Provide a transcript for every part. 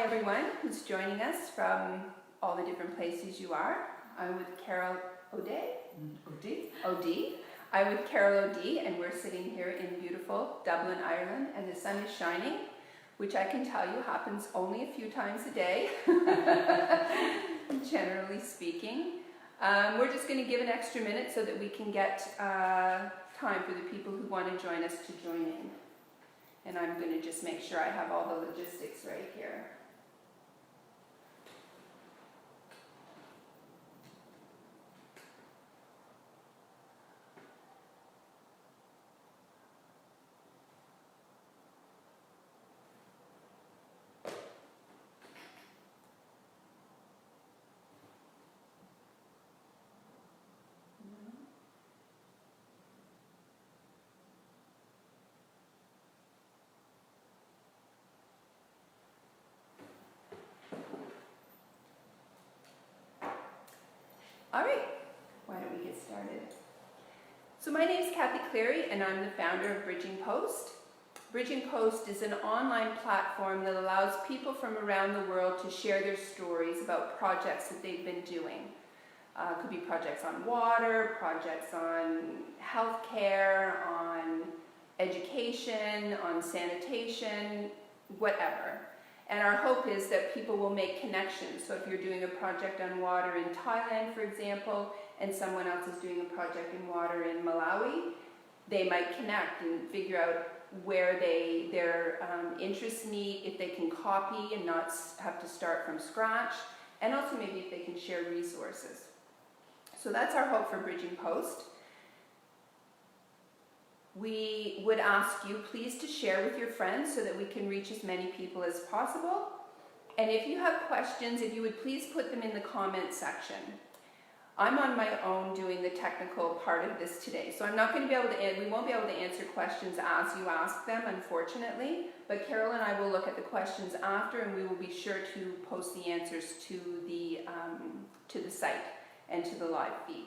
Hi everyone who's joining us from all the different places you are. I'm with Carol O'D. I'm with Carol O'D, and we're sitting here in beautiful Dublin, Ireland, and the sun is shining, which I can tell you happens only a few times a day, generally speaking. We're just going to give an extra minute so that we can get time for the people who want to join us to join in. And I'm going to just make sure I have all the logistics right here. All right, why don't we get started? So my name is Cathy Cleary, and I'm the founder of Bridging Post. Bridging Post is an online platform that allows people from around the world to share their stories about projects that they've been doing. It could be projects on water, projects on healthcare, on education, on sanitation, whatever. And our hope is that people will make connections. So if you're doing a project on water in Thailand, for example, and someone else is doing a project in water in Malawi, they might connect and figure out where their interests meet, if they can copy and not have to start from scratch, and also maybe if they can share resources. So that's our hope for Bridging Post. We would ask you please to share with your friends so that we can reach as many people as possible. And if you have questions, if you would please put them in the comment section. I'm on my own doing the technical part of this today, so I'm not going to be able to, we won't be able to answer questions as you ask them, unfortunately, but Carol and I will look at the questions after, and we will be sure to post the answers to the site and to the live feed.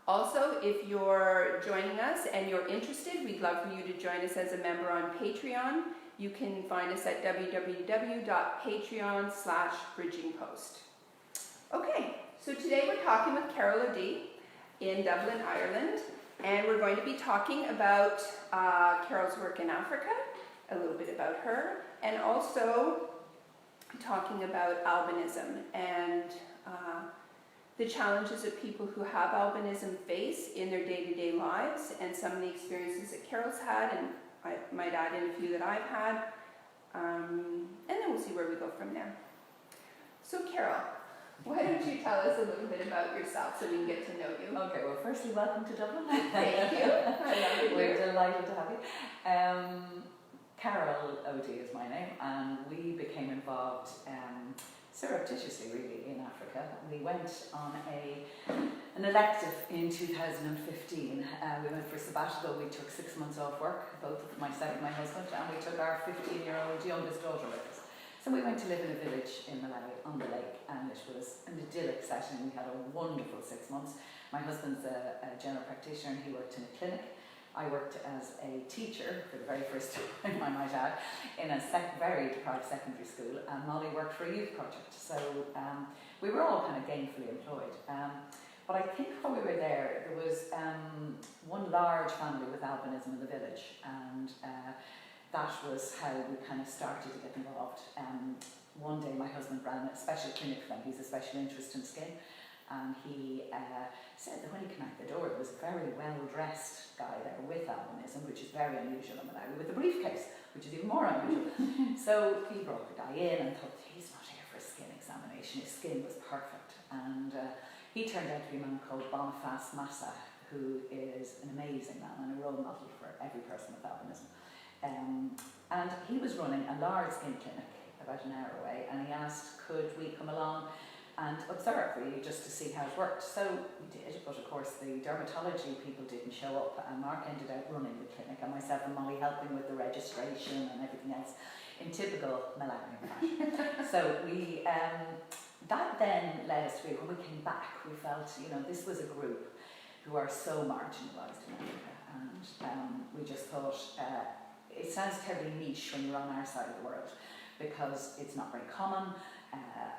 Also, if you're joining us and you're interested, we'd love for you to join us as a member on Patreon. You can find us at www.patreon.com/bridgingpost. Okay, so today we're talking with Carol O'D in Dublin, Ireland, and we're going to be talking about Carol's work in Africa, a little bit about her, and also talking about albinism and the challenges that people who have albinism face in their day-to-day lives, and some of the experiences that Carol's had, and I might add in a few that I've had, and then we'll see where we go from there. So Carol, why don't you tell us a little bit about yourself so we can get to know you? Okay, well firstly, welcome to Dublin. Thank you. I love it. We're delighted to have you. Carol O'D is my name, and we became involved surreptitiously, really, in Africa. We went on an elective in 2015. We went for a sabbatical. We took 6 months off work, both myself and my husband, and we took our 15-year-old youngest daughter with us. So we went to live in a village in Malawi on the lake, and it was an idyllic setting. We had a wonderful 6 months. My husband's a general practitioner, and he worked in a clinic. I worked as a teacher for the very first time, I might add, in a very deprived secondary school, and Molly worked for a youth project. So we were all kind of gainfully employed. But I think while we were there was one large family with albinism in the village, and that was how we kind of started to get involved. One day my husband ran a special clinic for him. He's a special interest in skin. And he said that when he came out the door, there was a very well-dressed guy there with albinism, which is very unusual in Malawi, with a briefcase, which is even more unusual. So he brought the guy in and thought, he's not here for a skin examination. His skin was perfect. And he turned out to be a man called Boniface Massa, who is an amazing man and a role model for every person with albinism. And he was running a large skin clinic about an hour away, and he asked, could we come along and observe, really, just to see how it worked. So we did, but of course the dermatology people didn't show up, and Mark ended up running the clinic, and myself and Molly helping with the registration and everything else in typical Malawian fashion. So we, that then led us to, when we came back, we felt, this was a group who are so marginalised in Africa, and we just thought, it sounds terribly niche when you're on our side of the world, because it's not very common.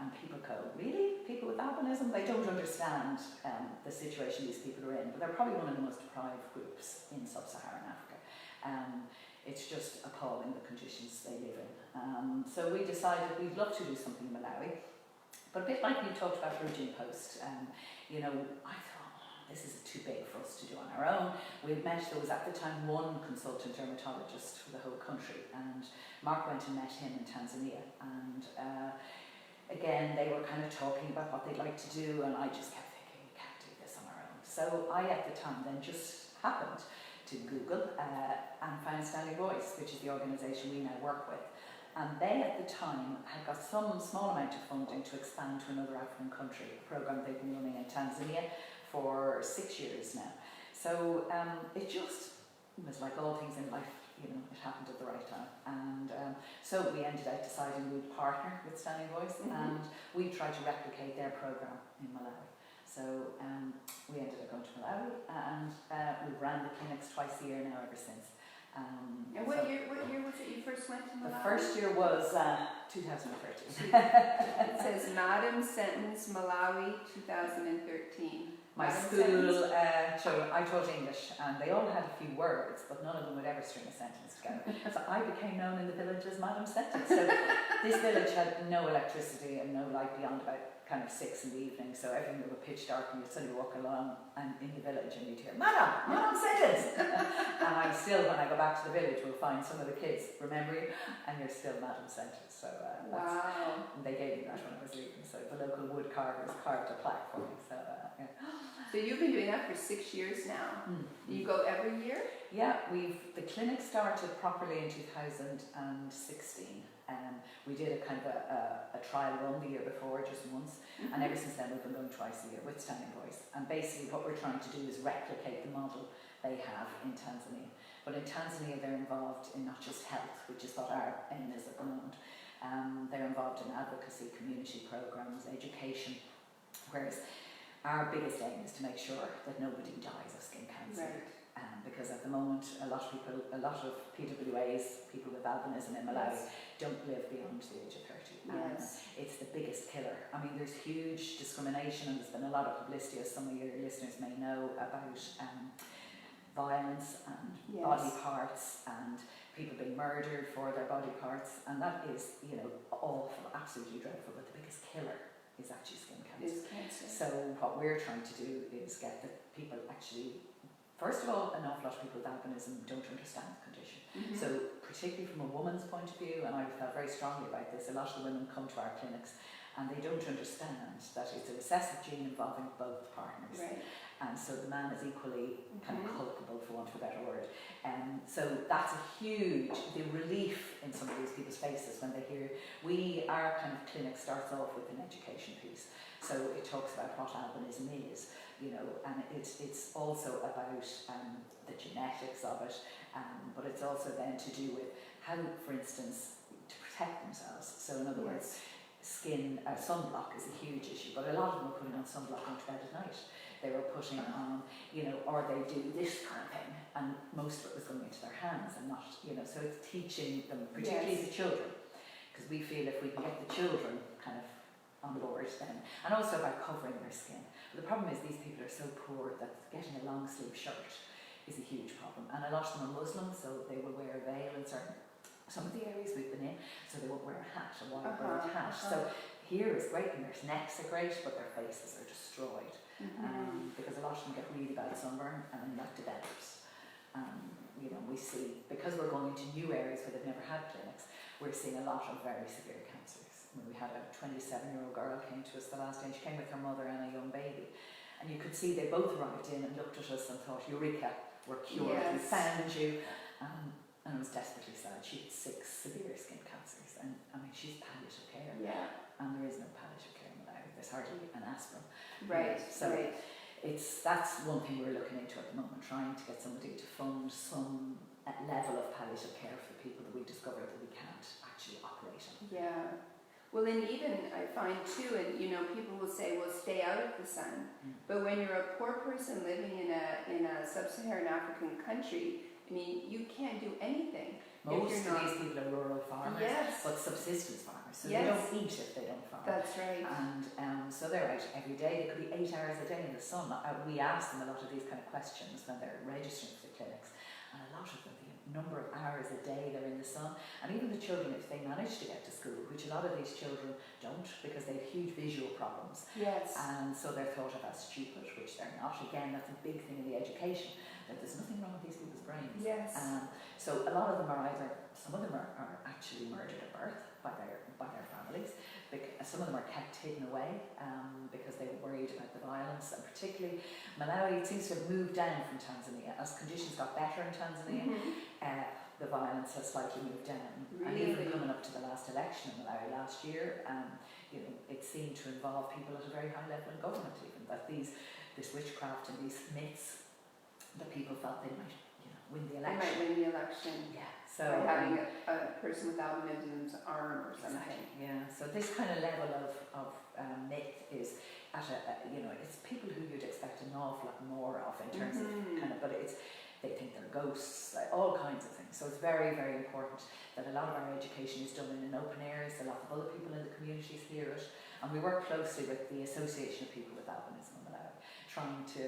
And people go, really? People with albinism? They don't understand the situation these people are in, but they're probably one of the most deprived groups in sub-Saharan Africa. It's just appalling the conditions they live in. So we decided we'd love to do something in Malawi, but a bit like you talked about Bridging Post, you know, I thought, this is too big for us to do on our own. We had met, there was at the time one consultant dermatologist for the whole country, and Mark went and met him in Tanzania, and again, they were kind of talking about what they'd like to do, and I just kept thinking, we can't do this on our own. So I, at the time, then just happened to Google and found Stanley Voice, which is the organisation we now work with. And they, at the time, had got some small amount of funding to expand to another African country, a programme they've been running in Tanzania for 6 years now. So it just was like all things in life. You know, it happened at the right time, and so we ended up deciding we'd partner with Standing Voice, and we tried to replicate their programme in Malawi. So we ended up going to Malawi, and we've ran the clinics twice a year now ever since. And what year was it you first went to Malawi? The first year was 2013. It says Madam Sentence Malawi 2013. My school, so I taught English, and they all had a few words, but none of them would ever string a sentence together. So I became known in the village as Madam Sentence. So this village had no electricity and no light beyond about kind of 6 in the evening, so everything was pitch dark, and you'd suddenly walk along and in the village and you'd hear, Madam Sentence! And I still, when I go back to the village, will find some of the kids remember you, and you're still Madam Sentence. So wow. And they gave me that when I was leaving, so the local wood carvers carved a plaque for me. So yeah. So you've been doing that for 6 years now. You go every year? Yeah, the clinic started properly in 2016. We did a kind of a trial run the year before, just once, and ever since then we've been going twice a year with Standing Voice. And basically what we're trying to do is replicate the model they have in Tanzania. But in Tanzania they're involved in not just health, which is what our aim is at the moment. They're involved in advocacy, community programs, education, whereas our biggest aim is to make sure that nobody dies of skin cancer. Right. Because at the moment, a lot of PWAs, people with albinism in Malawi, don't live beyond the age of 30. Yes. It's the biggest killer. I mean, there's huge discrimination, and there's been a lot of publicity, as some of your listeners may know, about violence and body parts, and people being murdered for their body parts, and that is, you know, awful, absolutely dreadful. But the biggest killer is actually skin cancer. So what we're trying to do is get the people actually, first of all, an awful lot of people with albinism don't understand the condition. So particularly from a woman's point of view, and I felt very strongly about this, a lot of the women come to our clinics and they don't understand that it's a recessive gene involving both partners. Right. And so the man is equally kind of culpable, for want of a better word. So that's a huge, the relief in some of these people's faces when they hear, our kind of clinic starts off with an education piece. So it talks about what albinism is, you know, and it's also about the genetics of it, but it's also then to do with how, for instance, to protect themselves. So in other words, sunblock is a huge issue, but a lot of them are putting on sunblock going to bed at night. They were putting on, you know, or they do this kind of thing, and most of it was going into their hands and not, you know, so it's teaching them, particularly the children, because we feel if we can get the children kind of on board then, and also by covering their skin. But the problem is these people are so poor that getting a long sleeve shirt is a huge problem, and a lot of them are Muslim, so they will wear a veil in some of the areas we've been in, so they won't wear a hat, a wide-brimmed hat. So here is great, and their necks are great, but their faces are destroyed. Because a lot of them get really bad sunburn and then that develops. You know, we see, because we're going into new areas where they've never had clinics, we're seeing a lot of very severe cancers. I mean, we had a 27-year-old girl came to us the last day, and she came with her mother and a young baby. And you could see they both arrived in and looked at us and thought, Eureka, we're cured, we found you. And it was desperately sad. She had 6 severe skin cancers, and I mean, she's palliative care. And there is no palliative care in Malawi. There's hardly an aspirin. So that's one thing we're looking into at the moment, trying to get somebody to fund some level of palliative care for the people that we discover that we can't actually operate on. Well, and even I find too, and you know, people will say, well, stay out of the sun. But when you're a poor person living in a sub-Saharan African country, I mean, you can't do anything Most of these people are rural farmers, Yes. but subsistence farmers, so Yes. they don't eat if they don't farm. That's right. And so they're out every day. They could be 8 hours a day in the sun. We ask them a lot of these kind of questions when they're registering for the clinics, and a lot of them, the number of hours a day they're in the sun, and even the children, if they manage to get to school, which a lot of these children don't because they have huge visual problems, Yes. and so they're thought of as stupid, which they're not. Again, that's a big thing in the education, that there's nothing wrong with these people's brains. Yes. So a lot of them are some of them are actually murdered at birth by their families. Some of them are kept hidden away because they were worried about the violence, and particularly Malawi, it seems to have moved down from Tanzania. As conditions got better in Tanzania, the violence has slightly moved down. Really? And even coming up to the last election in Malawi last year, it seemed to involve people at a very high level in government even, that this witchcraft and these myths, that people felt they might win the election. They might win the election. Yeah. So by having a person with albinism's arm or something. Exactly, yeah. So this kind of level of myth is at it's people who you'd expect an awful lot more of in terms of but they think they're ghosts, like all kinds of things. So it's very, very important that a lot of our education is done in an open area, so a lot of other people in the communities hear it, and we work closely with the Association of People with Albinism in Malawi, trying to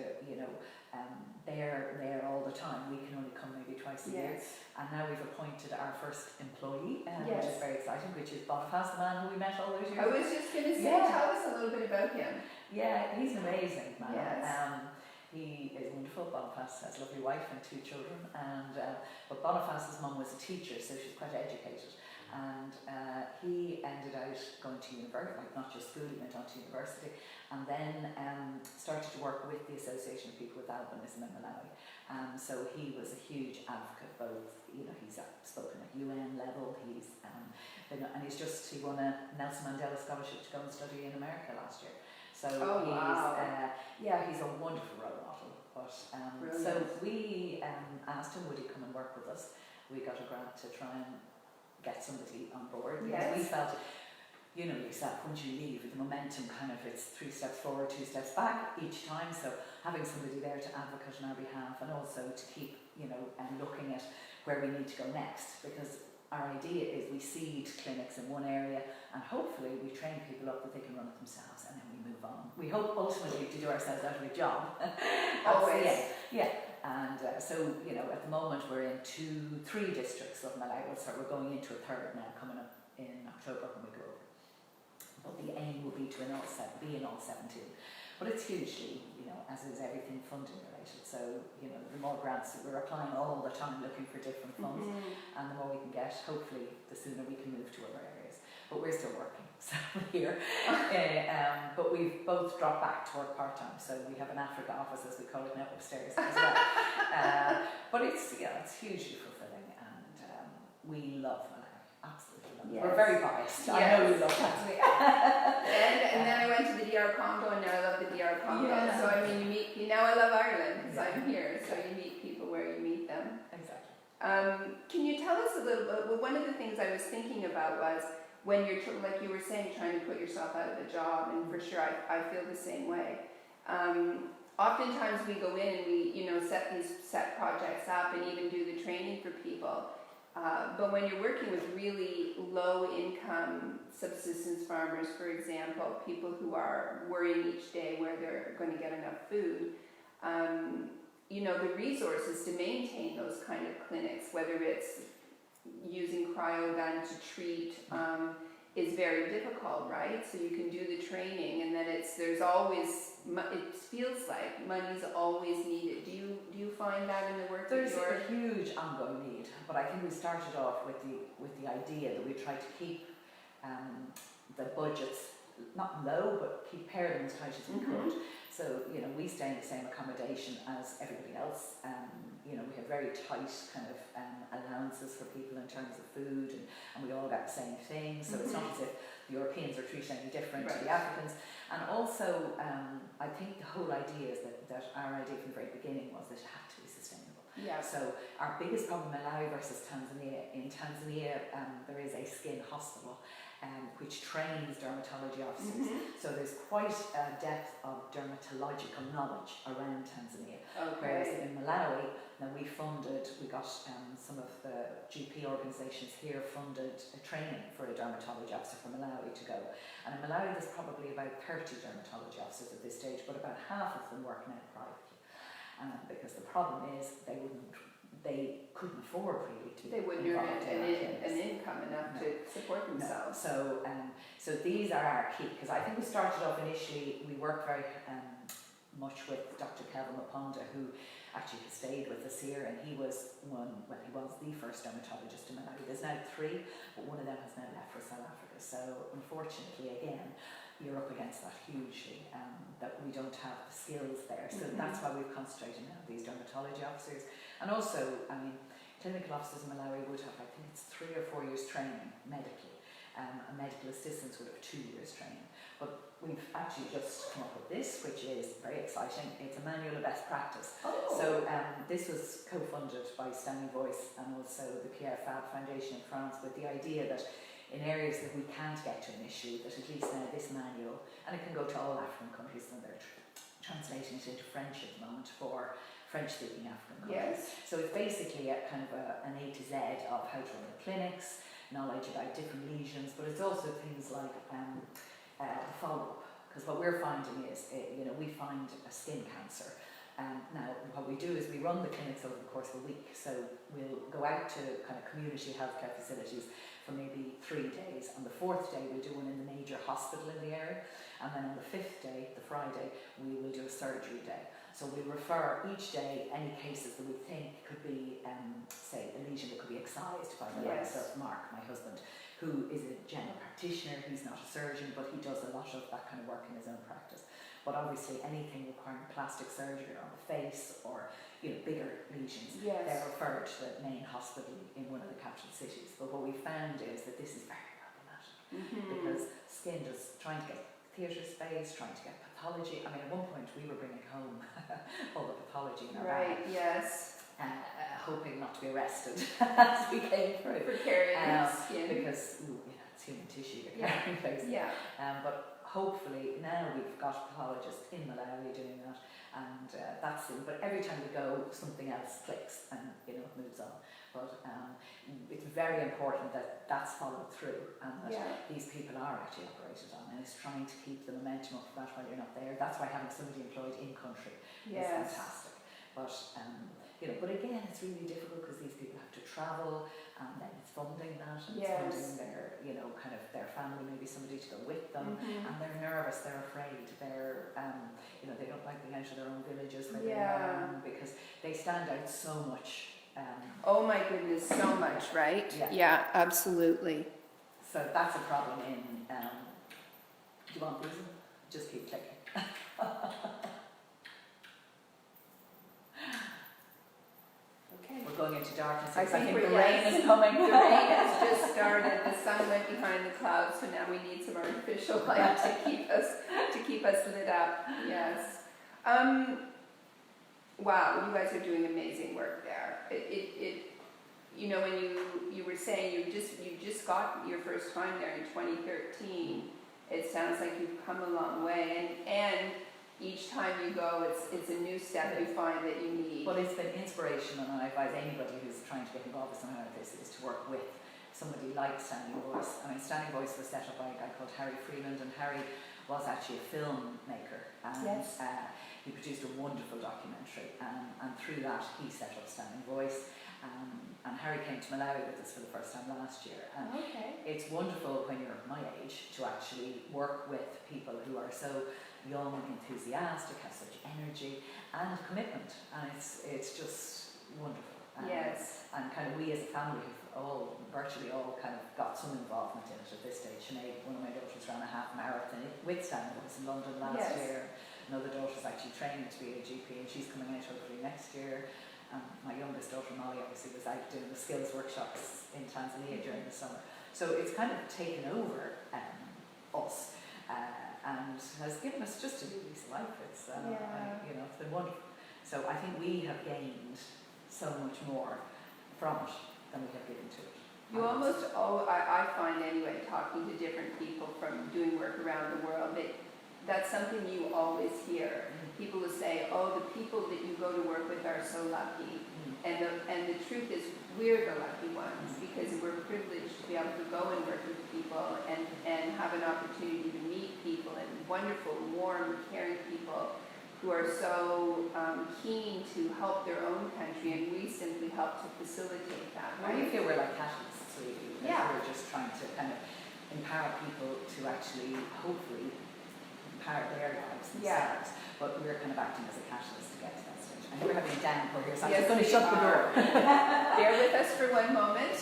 they're there all the time. We can only come maybe twice a year. And now we've appointed our first employee, which is very exciting, which is Boniface, the man who we met all those years ago. I was just going to say, tell us a little bit about him. Yeah, he's an amazing man. Yes. He is wonderful. Boniface has a lovely wife and 2 children, but Boniface's mum was a teacher, so she's quite educated. And he ended out going to university, like not just school, he went on to university, and then started to work with the Association of People with Albinism in Malawi. So he was a huge advocate, both, he's spoken at UN level, he won a Nelson Mandela scholarship to go and study in America last year. So he's a wonderful role model. But so we asked him, would he come and work with us? We got a grant to try and get somebody on board, because we felt, yourself, once you leave, the momentum it's 3 steps forward, 2 steps back each time. So having somebody there to advocate on our behalf, and also to keep looking at where we need to go next, because our idea is we seed clinics in one area, and hopefully we train people up that they can run it themselves, and then we move on. We hope ultimately to do ourselves out of a job. Always. And so at the moment we're in 3 districts of Malawi, so we're going into a 3rd now, coming up in October when we go over. But the aim will be to be in all 17. But it's hugely, as is everything, funding related. So, the more grants that we're applying all the time, looking for different funds, and the more we can get, hopefully, the sooner we can move to other areas. But we're still working, so we're here. But we've both dropped back to work part-time, so we have an Africa office, as we call it now, upstairs as well. But it's hugely fulfilling, and we love Malawi, absolutely love it. We're very biased. I know you love Tanzania. and then I went to the DR Congo, and now I love the DR Congo. So I mean, now I love Ireland because I'm here. So you meet people where you meet them. Exactly. Can you tell us a little bit? Well, one of the things I was thinking about was when you're, like you were saying, trying to put yourself out of a job, and for sure I feel the same way. Oftentimes we go in and we set projects up and even do the training for people. But when you're working with really low income subsistence farmers, for example, people who are worrying each day where they're going to get enough food, the resources to maintain those kind of clinics, whether it's using cryogun to treat, is very difficult, right? So you can do the training, and then it feels like money's always needed. Do you find that in the work? There's a huge ongoing need, but I think we started off with the idea that we try to keep the budgets not low, but keep them as tight as we could. So we stay in the same accommodation as everybody else. We have very tight kind of allowances for people in terms of food, and we all got the same thing. So it's not as if the Europeans are treated any different to the Africans. And also, I think the whole idea is that our idea from the very beginning was that it had to be sustainable. Yeah. So our biggest problem, Malawi versus Tanzania, in Tanzania there is a skin hospital which trains dermatology officers. So there's quite a depth of dermatological knowledge around Tanzania. Whereas in Malawi, now we got some of the GP organisations here funded a training for a dermatology officer from Malawi to go. And in Malawi there's probably about 30 dermatology officers at this stage, but about half of them work now privately. Because the problem is they couldn't afford really to they wouldn't earn an income enough to support themselves. No. So these are our key, because I think we started off initially, we worked very much with Dr. Kelvin Maponda, who actually has stayed with us here, and he was the first dermatologist in Malawi. There's now 3, but one of them has now left for South Africa. So unfortunately, again, you're up against that hugely, that we don't have the skills there. So that's why we've concentrated now on these dermatology officers. And also, I mean, clinical officers in Malawi would have, I think it's 3 or 4 years training medically. A medical assistant would have 2 years training. But we've actually just come up with this, which is very exciting. It's a manual of best practice. So this was co-funded by Standing Voice and also the Pierre Fabre Foundation in France, with the idea that in areas that we can't get to initially, that at least now this manual, and it can go to all African countries, and they're translating it into French at the moment for French-speaking African countries. So it's basically a kind of an A to Z of how to run the clinics, knowledge about different lesions, but it's also things like follow-up, because what we're finding is, we find a skin cancer. Now, what we do is we run the clinics over the course of a week, so we'll go out to kind of community healthcare facilities for maybe 3 days. On the 4th day, we'll do one in the major hospital in the area, and then on the 5th day, the Friday, we will do a surgery day. So we'll refer each day any cases that we think could be, say, a lesion that could be excised by the likes of Mark, my husband, who is a general practitioner. He's not a surgeon, but he does a lot of that kind of work in his own practice. But obviously anything requiring plastic surgery on the face or bigger lesions, they're referred to the main hospital in one of the capital cities. But what we found is that this is very problematic, because skin just trying to get theatre space, trying to get pathology. I mean, at one point we were bringing home all the pathology in our bag. Hoping not to be arrested as we came through. For carrying skin. Because it's human tissue you're carrying places. But hopefully now we've got pathologists in Malawi doing that, and that's it. But every time we go, something else clicks and it moves on. But it's very important that that's followed through, and that these people are actually operated on, and it's trying to keep the momentum up for that while you're not there. That's why having somebody employed in country is fantastic. But but again, it's really difficult because these people have to travel, and then it's funding that, and it's funding their, kind of their family, maybe somebody to go with them, and they're nervous, they're afraid, they're, they don't like being out of their own villages where they're because they stand out so much. Oh my goodness, so much, right? Yeah, absolutely. So that's a problem in, do you want these? Just keep clicking. We're going into darkness. I think the rain is coming. The rain has just started. The sun went behind the clouds, so now we need some artificial light to keep us lit up. Yes. Wow, you guys are doing amazing work there. When you were saying you just got your first time there in 2013, it sounds like you've come a long way, and each time you go, it's a new step you find that you need. Well, it's been inspirational, and I advise anybody who's trying to get involved with something like this is to work with somebody like Standing Voice. I mean, Standing Voice was set up by a guy called Harry Freeland, and Harry was actually a filmmaker, and he produced a wonderful documentary, and through that he set up Standing Voice. And Harry came to Malawi with us for the first time last year, and it's wonderful when you're my age to actually work with people who are so young, enthusiastic, have such energy and commitment, and it's just wonderful. And kind of we as a family have virtually all kind of got some involvement in it at this stage. Sinead, one of my daughters, ran a half marathon with Standing Voice in London last year. Another daughter's actually training to be a GP, and she's coming out hopefully next year. My youngest daughter Molly obviously was out doing the skills workshops in Tanzania during the summer. So it's kind of taken over us. And has given us just a new lease of life. It's it's been wonderful. So I think we have gained so much more from it than we have given to it. You almost, I find anyway, talking to different people from doing work around the world, that's something you always hear. People will say, oh, the people that you go to work with are so lucky. And the truth is, we're the lucky ones because we're privileged to be able to go and work with people and have an opportunity to meet people and wonderful, warm, caring people who are so keen to help their own country, and we simply help to facilitate that. Right? We feel we're like catalysts, really. Yeah. We're just trying to kind of empower people to actually, hopefully, empower their lives themselves. Yeah. But we're kind of acting as a catalyst to get to that stage. And we're having a downpour here, so I'm Yes, just going to shut the door. Bear with us for one moment.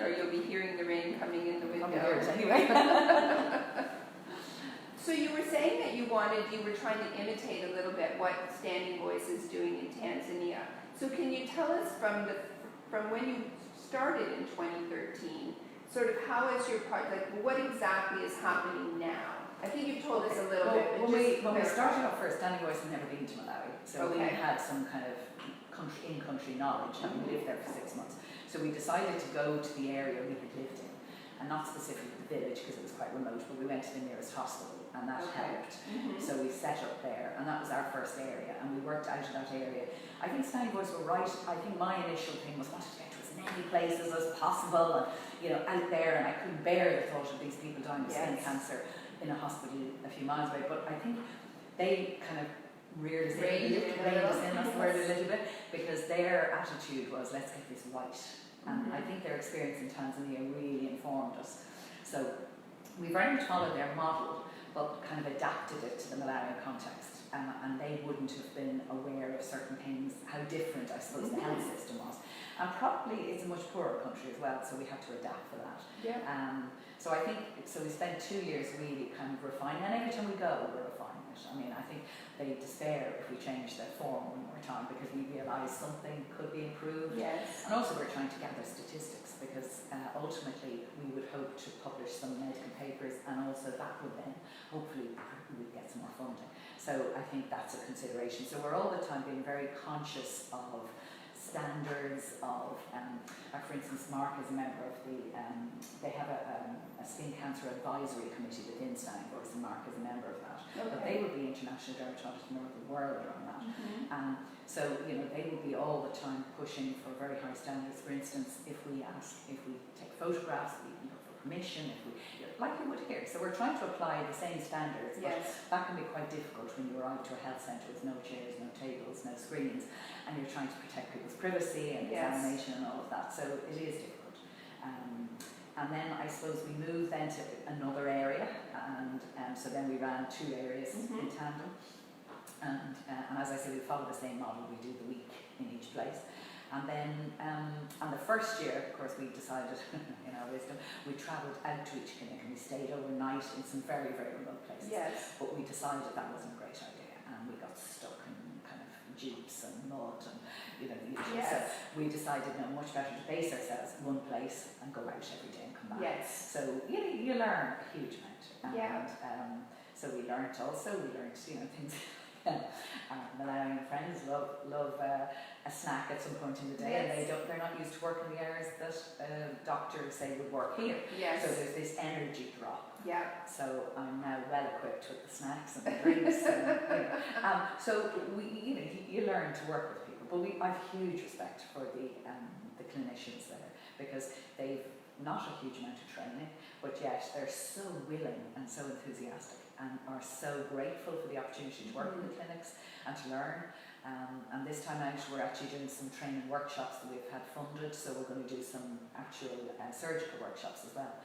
Or you'll be hearing the rain coming in the window. Anyway. So you were saying that you were trying to imitate a little bit what Standing Voice is doing in Tanzania. So can you tell us from when you started in 2013, sort of how is your part, like what exactly is happening now? I think you've told us a little bit. But when we started off first, Standing Voice had never been to Malawi, so we had some kind of in-country knowledge, and we lived there for 6 months. So we decided to go to the area we had lived in, and not specifically the village because it was quite remote, but we went to the nearest hospital, and that helped. So we set up there, and that was our first area, and we worked out of that area. I think Standing Voice were right. I think my initial thing was wanted to get to as many places as possible, and out there, and I couldn't bear the thought of these people dying of skin cancer in a hospital a few miles away. But I think they kind of reared us in, that's the word, a little bit, because their attitude was, let's get this right. And I think their experience in Tanzania really informed us. So we very much followed their model, but kind of adapted it to the Malawian context. And they wouldn't have been aware of certain things, how different, I suppose, the health system was. And probably it's a much poorer country as well, so we had to adapt for that. Yeah. So I think, we spent 2 years really kind of refining, and every time we go, we're refining it. I mean, I think they despair if we change their form one more time, because we realise something could be improved. Yes. And also we're trying to gather statistics, because ultimately we would hope to publish some medical papers, and also that would then, hopefully, we would get some more funding. So I think that's a consideration. So we're all the time being very conscious of standards of, for instance, Mark is a member of they have a skin cancer advisory committee within Standing Voice, and Mark is a member of that. Okay. But they would be international dermatologists in the world on that. So, they would be all the time pushing for very high standards. For instance, if we take photographs, we look for permission, like you would here. So we're trying to apply the same standards, but that can be quite difficult when you arrive to a health centre with no chairs, no tables, no screens, and you're trying to protect people's privacy and examination and all of that. So it is difficult. And then I suppose we moved then to another area, and so then we ran 2 areas in tandem. And as I say, we follow the same model. We do the week in each place. And then, and the first year, of course, we decided, in our wisdom, we travelled out to each clinic and we stayed overnight in some very, very remote places. Yes. But we decided that wasn't a great idea, and we got stuck in kind of jeeps and mud and, the usual. So we decided, no, much better to base ourselves in one place and go out every day and come back. Yes. So, you learn a huge amount. And, so we learned things. Malawian friends love a snack at some point in the day, and they're not used to working the hours that doctors say would work here. Yes. So there's this energy drop. Yeah. So I'm now well equipped with the snacks and the drinks. So you learn to work with people, but I have huge respect for the clinicians there, because they've not a huge amount of training, but yet they're so willing and so enthusiastic, and are so grateful for the opportunity to work in the clinics and to learn. And this time out we're actually doing some training workshops that we've had funded, so we're going to do some actual surgical workshops as well.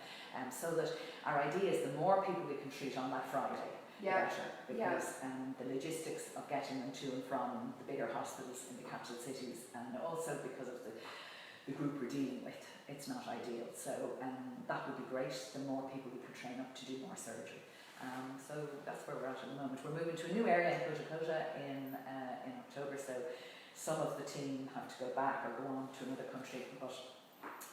So that our idea is the more people we can treat on that Friday, the better, because the logistics of getting them to and from the bigger hospitals in the capital cities, and also because of the group we're dealing with, it's not ideal. So that would be great, the more people we could train up to do more surgery. So that's where we're at the moment. We're moving to a new area in Dakota in October, so some of the team have to go back or go on to another country, but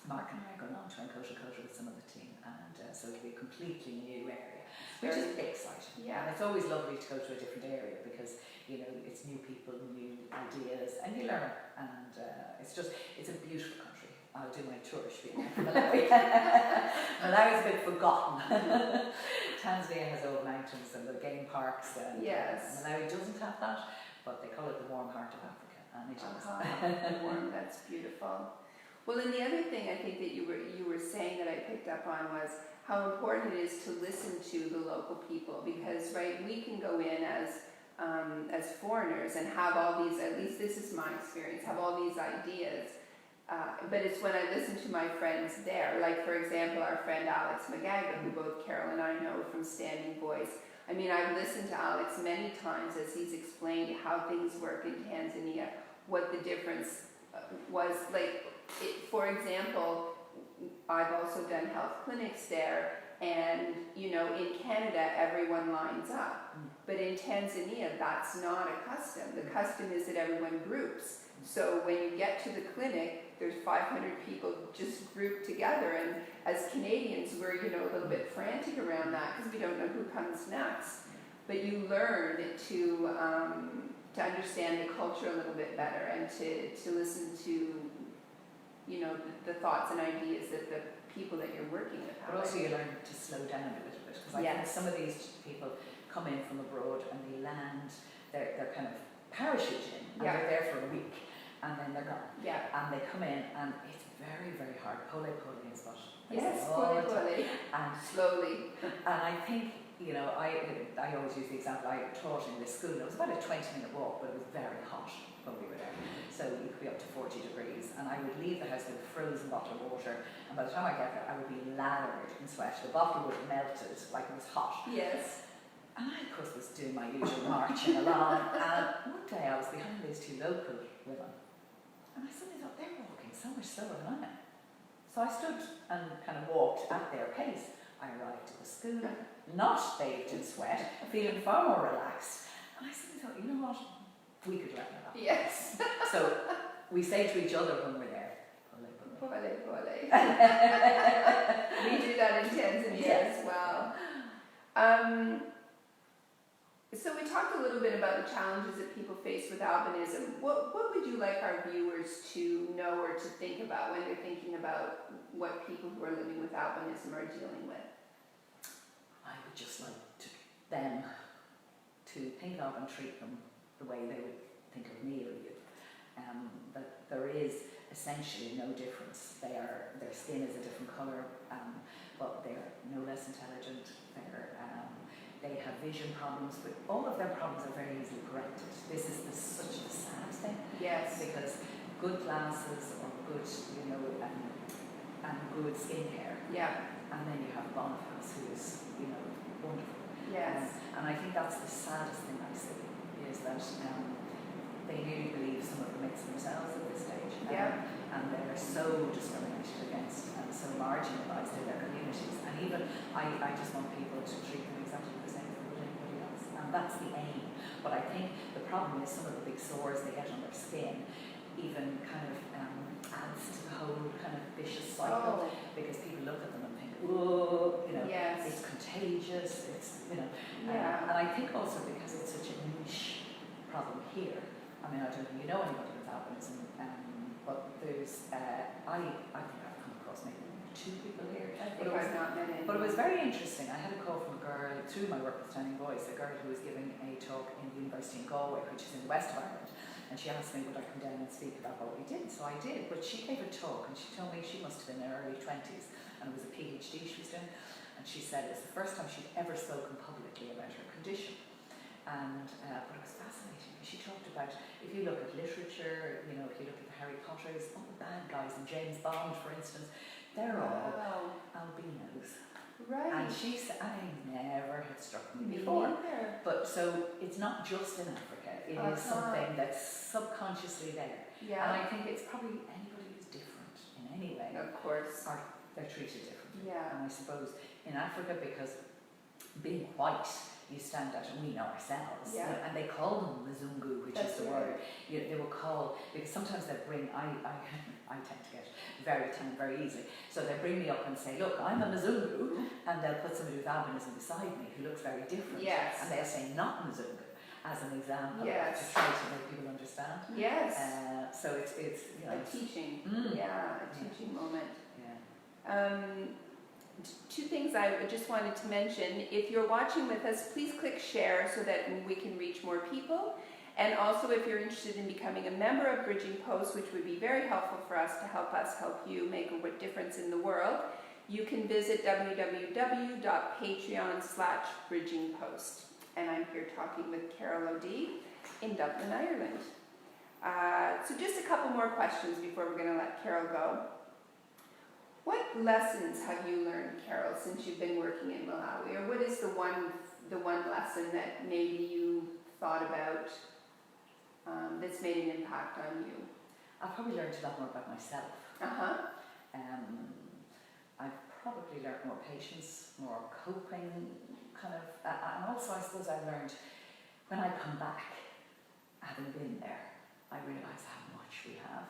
Mark and I are going on to Encoded Culture with some of the team, and so it'll be a completely new area, which is exciting. Yeah. And it's always lovely to go to a different area because, you know, it's new people, new ideas, and you learn. And it's a beautiful country. I'll do my tour spiel. Malawi. Malawi's a bit forgotten. Tanzania has old mountains and the game parks. And yes. Malawi doesn't have that, but they call it the warm heart of Africa, and it is. Warm, that's beautiful. Well, and the other thing I think that you were saying that I picked up on was how important it is to listen to the local people, because we can go in as foreigners and have all these, at least this is my experience, have all these ideas, but it's when I listen to my friends there, like for example our friend Alex Magaga, who both Carol and I know from Standing Voice. I mean, I've listened to Alex many times as he's explained how things work in Tanzania, what the difference was. Like, for example, I've also done health clinics there, and you know, in Canada everyone lines up, but in Tanzania that's not a custom. The custom is that everyone groups. So when you get to the clinic, there's 500 people just grouped together, and as Canadians we're, you know, a little bit frantic around that because we don't know who comes next. But you learn to understand the culture a little bit better, and to listen to, you know, the thoughts and ideas that the people that you're working with have. But also you learn to slow down a little bit, because I think some of these people come in from abroad and they land, they're kind of parachute in, and they're there for a week, and then they're gone. Yeah. And they come in and it's very, very hard. Pole is what yes, pole and slowly. And I think, you know, I always use the example, I taught in this school. It was about a 20-minute walk, but it was very hot when we were there. So you could be up to 40 degrees, and I would leave the house with a frozen bottle of water, and by the time I get there I would be lathered in sweat. The bottle would have melted like it was hot. Yes. And I of course was doing my usual marching along, and one day I was behind these two local women, and I suddenly thought, they're walking so much slower than I am. So I stood and kind of walked at their pace. I arrived at the school, not bathed in sweat, feeling far more relaxed, and I suddenly thought, you know what, we could learn that. Yes. So we say to each other when we're there, pole. We do that in Tanzania as well. So we talked a little bit about the challenges that people face with albinism. What would you like our viewers to know or to think about when they're thinking about what people who are living with albinism are dealing with? I would just like them to think of and treat them the way they would think of me or you. That there is essentially no difference. Their skin is a different colour, but they're no less intelligent. They have vision problems, but all of their problems are very easily corrected. This is such a sad thing. Yes. Because good glasses or good, you know, and good skincare. Yeah. And then you have Boniface, who is, you know, wonderful. Yes. And I think that's the saddest thing I see, is that they nearly believe some of the myths themselves at this stage. And they're so discriminated against and so marginalised in their communities. And even, I just want people to treat them exactly the same as anybody else. And that's the aim. But I think the problem is some of the big sores they get on their skin even kind of adds to the whole kind of vicious cycle. Because people look at them and think, oh, you know, it's contagious, it's, you know. And I think also because it's such a niche problem here. I mean, I don't think you know anybody with albinism, but there's, I think I've come across maybe 2 people here. But it was very interesting. I had a call from a girl, through my work with Standing Voice, a girl who was giving a talk in the university in Galway, which is in the west of Ireland, and she asked me would I come down and speak about what we did, so I did. But she gave a talk, and she told me she must have been in her early 20s, and it was a PhD she was doing, and she said it was the first time she'd ever spoken publicly about her condition. And but it was fascinating. She talked about, if you look at literature, you know, if you look at the Harry Potters, all the bad guys, and James Bond, for instance, they're all albinos. Right. And she said, I never had struck me before. Neither. But so it's not just in Africa. It is something that's subconsciously there. Yeah. And I think it's probably anybody who's different in any way. Of course. They're treated differently. Yeah. And I suppose in Africa, because being white you stand out, and we know ourselves, Yeah. you know, and they call them Mzungu, which That's is the word. You know, they will call, because sometimes they bring, I tend to get very tired very easily, so they bring me up and say, look, I'm a Mzungu, and they'll put somebody with albinism beside me who looks very different, Yes. and they'll say not Mzungu as an example, Yes. to try to make people understand. Yes. So it's you know, A teaching. Yeah, a teaching moment. Yeah. Two things I just wanted to mention. If you're watching with us, please click share so that we can reach more people. And also, if you're interested in becoming a member of Bridging Post, which would be very helpful for us to help you make a difference in the world, you can visit www.patreon.com/bridgingpost. And I'm here talking with Carol O'Dea in Dublin, Ireland. So just a couple more questions before we're going to let Carol go. What lessons have you learned, Carol, since you've been working in Malawi? Or what is the one lesson that maybe you thought about that's made an impact on you? I've probably learned a lot more about myself. I've probably learned more patience, more coping, kind of, and also I suppose I learned when I come back, having been there, I realise how much we have,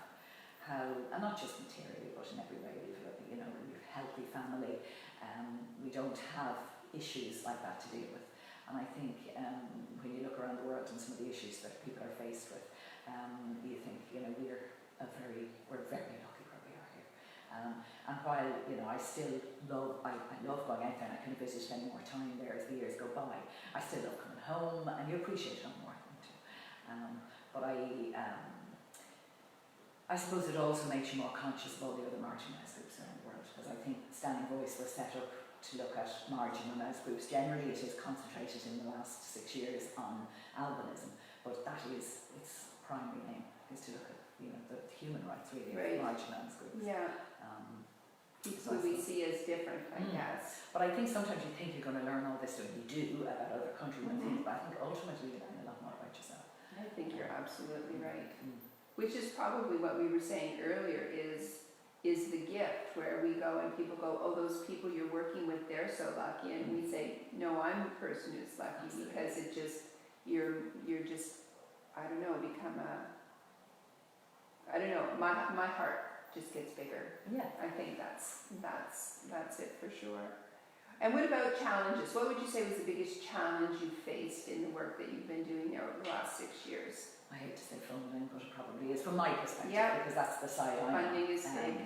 and not just materially, but in every way. We've a healthy family, we don't have issues like that to deal with. And I think when you look around the world and some of the issues that people are faced with, you think, you know, we're very lucky where we are here. And while, you know, I still love going out there, and I can visit spending more time there as the years go by, I still love coming home, and you appreciate home more too. But I suppose it also makes you more conscious of all the other marginalised groups around the world, because I think Standing Voice was set up to look at marginalised groups. Generally, it is concentrated in the last 6 years on albinism, but that is its primary aim, is to look at, you know, the human rights really of marginalised groups. Yeah. People we see as different, I guess. But I think sometimes you think you're going to learn all this, and you do, about other countries and things, but I think ultimately you learn a lot more about yourself. I think you're absolutely right. Which is probably what we were saying earlier, is the gift, where we go and people go, oh, those people you're working with, they're so lucky, and we say, no, I'm the person who's lucky. Absolutely. Because it just, you're just, I don't know, my heart just gets bigger. Yeah. I think that's it for sure. And what about challenges? What would you say was the biggest challenge you faced in the work that you've been doing there over the last 6 years? I hate to say funding, but it probably is from my perspective, because that's the side I'm on. Funding is big.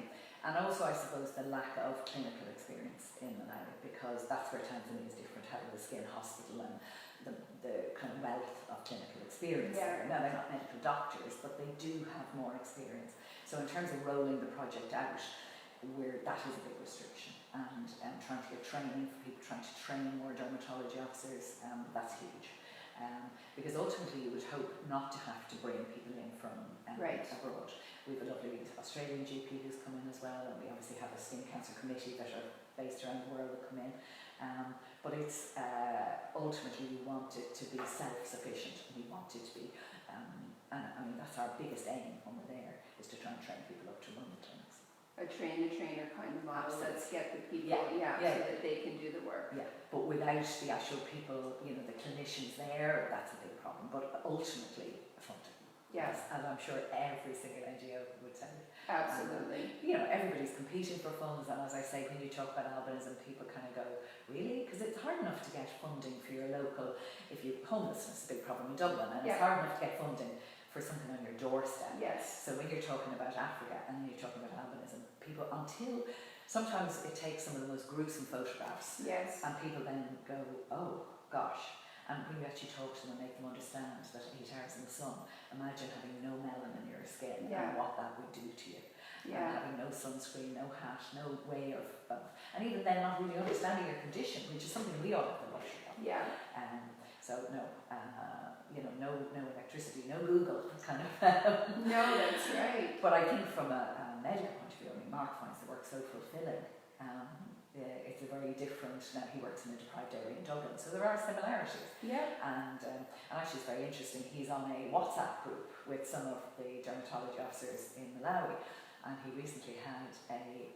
And also, I suppose, the lack of clinical experience in Malawi, because that's where Tanzania is different, having the skin hospital and the kind of wealth of clinical experience there. Now, they're not medical doctors, but they do have more experience. So in terms of rolling the project out, that is a big restriction. And trying to get training for people, trying to train more dermatology officers, that's huge. Because ultimately you would hope not to have to bring people in from abroad. We have a lovely Australian GP who's come in as well, and we obviously have a skin cancer committee that are based around the world that come in. But it's ultimately we want it to be self-sufficient. We want it to be, and I mean that's our biggest aim when we're there, is to try and train people up to run the clinics. A trainer kind of model. Let's get the people, so that they can do the work. Yeah, but without the actual people, you know, the clinicians there, that's a big problem. But ultimately, funding. Yes, and I'm sure every single NGO would tell you. Absolutely. You know, everybody's competing for funds, and as I say, when you talk about albinism, people kind of go, really? Because it's hard enough to get funding for your local, homelessness is a big problem in Dublin, and it's hard enough to get funding for something on your doorstep. Yes. So when you're talking about Africa and then you're talking about albinism, people, until sometimes it takes some of the most gruesome photographs. Yes. And people then go, oh gosh. And when you actually talk to them and make them understand that 8 hours in the sun, imagine having no melanin in your skin and what that would do to you. And having no sunscreen, no hat, no way of and even then not really understanding your condition, which is something we all have the luxury of. Yeah. So no, no electricity, no Google, kind of. No, that's right. But I think from a medical point of view, I mean, Mark finds the work so fulfilling. It's a very different. Now he works in a deprived area in Dublin, so there are similarities. Yeah. And actually, it's very interesting. He's on a WhatsApp group with some of the dermatology officers in Malawi, and he recently had a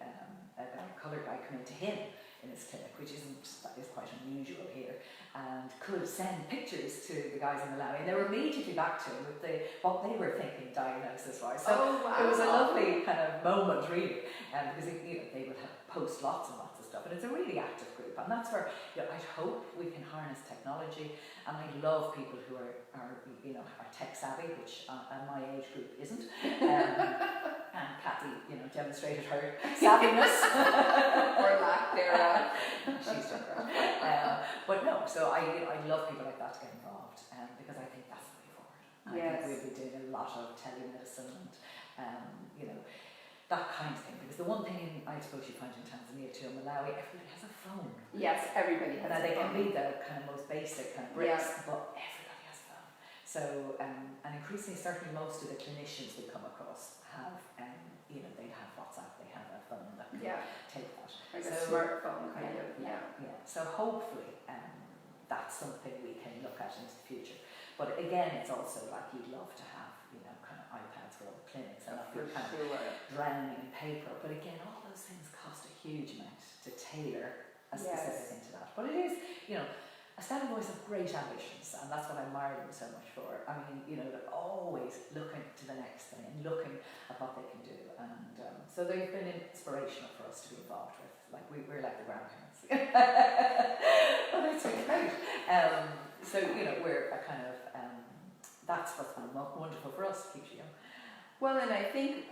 coloured guy come into him in his clinic, that is quite unusual here, and could send pictures to the guys in Malawi, and they were immediately back to him with what they were thinking diagnosis-wise. So wow. it was a lovely kind of moment, really, because they would post lots and lots of stuff, and it's a really active group, and that's where I hope we can harness technology, and I love people who are tech savvy, which my age group isn't. And Cathy, demonstrated her savviness. Or lack thereof. She's done great. But no, so I love people like that to get involved, because I think that's the way forward. I think we'll be doing a lot of telemedicine and that kind of thing. Because the one thing I suppose you find in Tanzania too, in Malawi, everybody has a phone. Yes, everybody has a phone. They can be the kind of most basic kind of bricks, but everybody has a phone. So, and increasingly, certainly most of the clinicians we come across have, they have WhatsApp, they have a phone that can take that. Like a smartphone kind of, So hopefully that's something we can look at into the future. But again, it's also like you'd love to have, kind of iPads for all the clinics and not be kind of drowning in paper. But again, all those things cost a huge amount to tailor a specific thing to that. But it is, a standing voice of great ambitions, and that's what I admire them so much for. I mean, they're always looking to the next thing and looking at what they can do. And so they've been inspirational for us to be involved with. Like, we're like the grandparents. But it's been great. So, we're a kind of, that's what's been wonderful for us, keeps you young. Well, and I think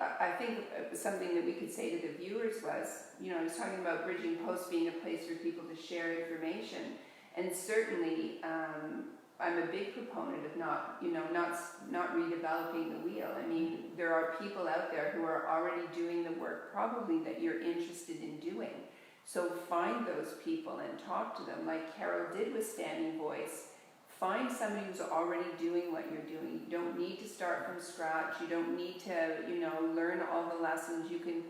something that we could say to the viewers was, I was talking about Bridging Post being a place for people to share information, and certainly I'm a big proponent of not redeveloping the wheel. I mean, there are people out there who are already doing the work probably that you're interested in doing. So find those people and talk to them, like Carol did with Standing Voice. Find somebody who's already doing what you're doing. You don't need to start from scratch. You don't need to, learn all the lessons. You can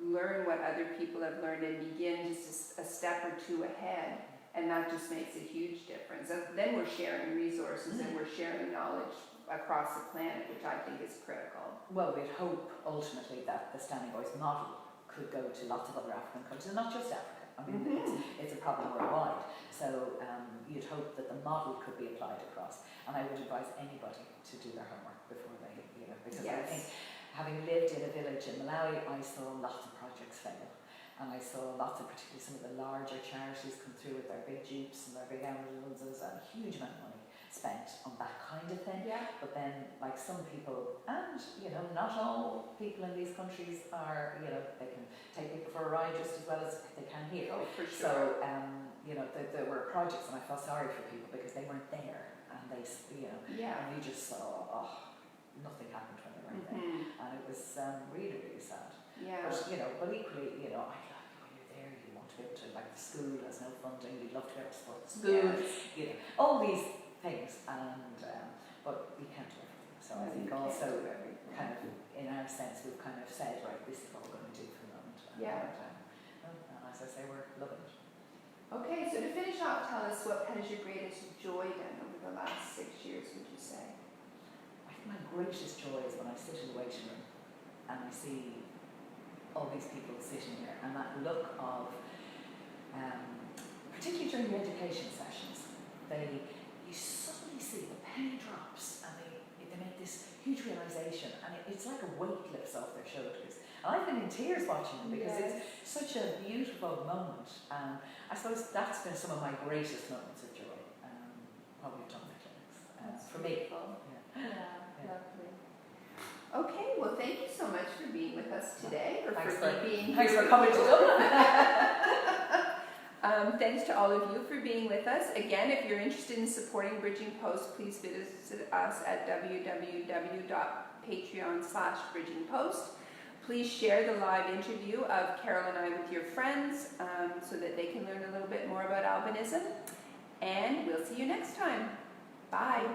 learn what other people have learned and begin just a step or two ahead. And that just makes a huge difference. And then we're sharing resources and we're sharing knowledge across the planet, which I think is critical. Well, we'd hope ultimately that the Standing Voice model could go to lots of other African countries, and not just Africa. I mean, it's a problem worldwide. So you'd hope that the model could be applied across. And I would advise anybody to do their homework before they, because I think, having lived in a village in Malawi, I saw lots of projects fail. And I saw lots of, particularly some of the larger charities come through with their big jeeps and their big ambulances, and a huge amount of money spent on that kind of thing. But then, like some people, and not all people in these countries are, they can take people for a ride just as well as they can here. Oh, for sure. So, there were projects, and I felt sorry for people because they weren't there, and they, and you just saw, nothing happened when they weren't there, and it was really, really sad. But equally, I like when you're there, you want to be able to, like the school has no funding, you'd love to be able to support the school, all these things, and but you can't do everything. So I think also kind of in our sense we've kind of said, right, this is what we're going to do for the moment. And as I say, we're loving it. Okay, so to finish off, tell us what has your greatest joy done over the last 6 years, would you say? I think my greatest joy is when I sit in the waiting room and I see all these people sitting there, and that look of, particularly during the education sessions, you suddenly see the penny drops, and they make this huge realisation, and it's like a weight lifts off their shoulders. And I've been in tears watching them because it's such a beautiful moment. I suppose that's been some of my greatest moments of joy, probably done the clinics. For me. Lovely. Okay, well, thank you so much for being with us today. Thanks for coming to Dublin. Thanks to all of you for being with us. Again, if you're interested in supporting Bridging Post, please visit us at www.patreon.com/bridgingpost. Please share the live interview of Carol and I with your friends so that they can learn a little bit more about albinism. And we'll see you next time. Bye.